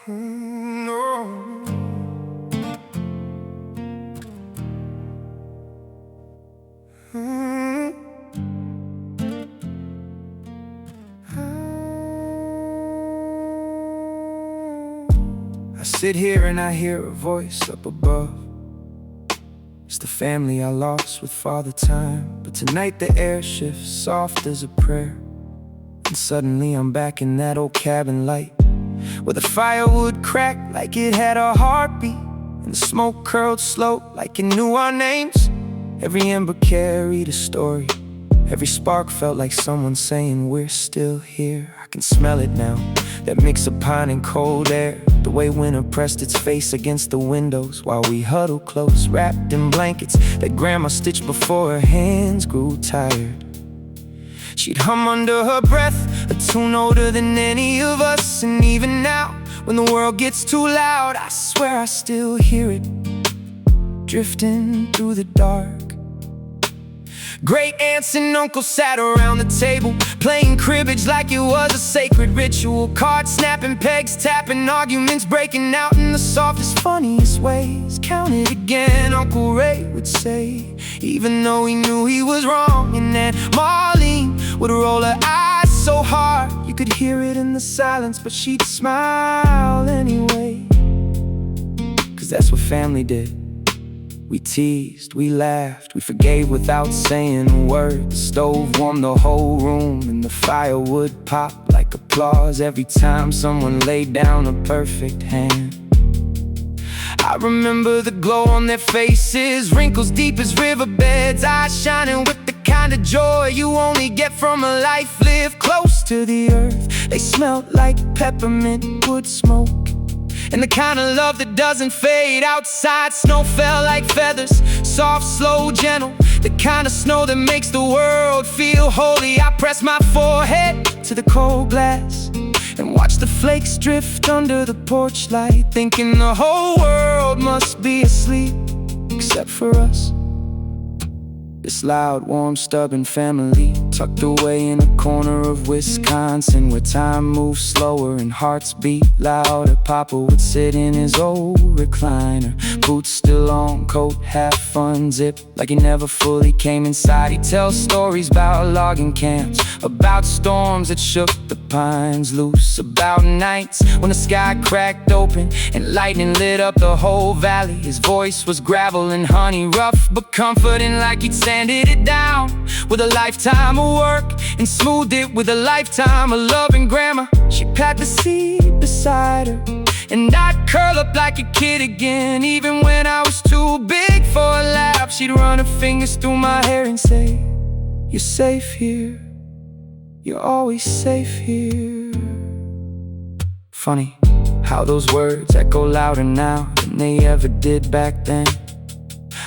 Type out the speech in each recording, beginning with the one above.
No. I sit here and I hear a voice up above. It's the family I lost with Father Time. But tonight the air shifts soft as a prayer, and suddenly I'm back in that old cabin light, where the firewood cracked like it had a heartbeat, and the smoke curled slow like it knew our names. Every ember carried a story. Every spark felt like someone saying we're still here. I can smell it now, that mix of pine and cold air, the way winter pressed its face against the windows while we huddled close, wrapped in blankets that Grandma stitched before her hands grew tired. She'd hum under her breath, a tune older than any of us. And even now, when the world gets too loud, I swear I still hear it drifting through the dark. Great aunts and uncles sat around the table, playing cribbage like it was a sacred ritual. Cards snapping, pegs tapping, arguments breaking out in the softest, funniest ways. Count it again, Uncle Ray would say, even though he knew he was wrong. And then Marlene would roll her eyes so hard you could hear it in the silence, but she'd smile anyway, 'cause that's what family did. We teased, we laughed, we forgave without saying a word. The stove warmed the whole room, and the firewood popped like applause every time someone laid down a perfect hand. I remember the glow on their faces, wrinkles deep as riverbeds, eyes shining with the kind of joy you only get from a life lived close to the earth. They smelled like peppermint wood smoke, and the kind of love that doesn't fade. Outside, snow fell like feathers, soft, slow, gentle, the kind of snow that makes the world feel holy. I pressed my forehead to the cold glass and watched the flakes drift under the porch light, thinking the whole world must be asleep except for us. This loud, warm, stubborn family tucked away in a corner of Wisconsin, where time moves slower and hearts beat louder. Papa would sit in his old recliner, boots still on, coat half unzipped, like he never fully came inside. He'd tell stories about logging camps, about storms that shook the pines loose, about nights when the sky cracked open and lightning lit up the whole valley. His voice was gravel and honey, rough but comforting, like he'd sanded it down with a lifetime of work and smoothed it with a lifetime of loving Grandma. She'd pat the seat beside her, and I'd curl up like a kid again. Even when I was too big for a laugh, she'd run her fingers through my hair and say, "You're safe here, you're always safe here." Funny how those words echo louder now than they ever did back then.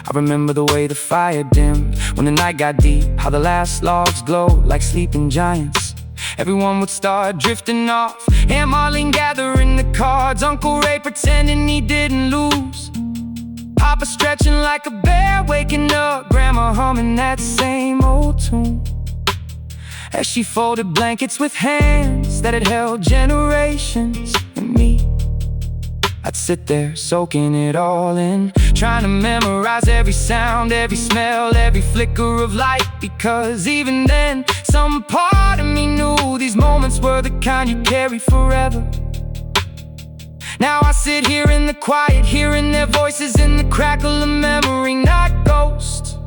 I remember the way the fire dimmed when the night got deep, how the last logs glowed like sleeping giants. Everyone would start drifting off, Aunt Marlene gathering the cards, Uncle Ray pretending he didn't lose, Papa stretching like a bear waking up, Grandma humming that same old tune, as she folded blankets with hands that had held generations. And me, I'd sit there soaking it all in, trying to memorize every sound, every smell, every flicker of light, because even then, some part of me knew these moments were the kind you carry forever. Now I sit here in the quiet, hearing their voices in the crackle of memory, not ghosts,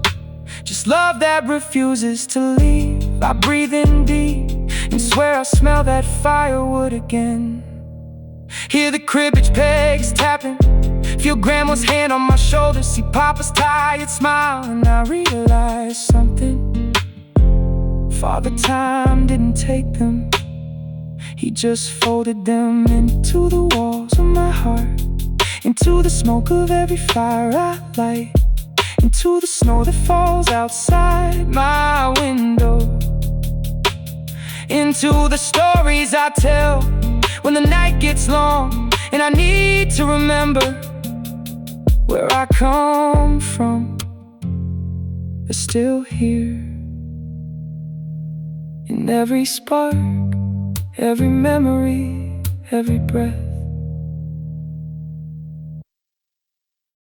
just love that refuses to leave. I breathe in deep and swear I smell that firewood again. Hear the cribbage pegs tapping, feel Grandma's hand on my shoulder, see Papa's tired smile, and I realize something. Father Time didn't take them, he just folded them into the walls of my heart, into the smoke of every fire I light, into the snow that falls outside my window, into the stories I tell when the night gets long and I need to remember where I come from. They're still here in every spark, every memory, every breath.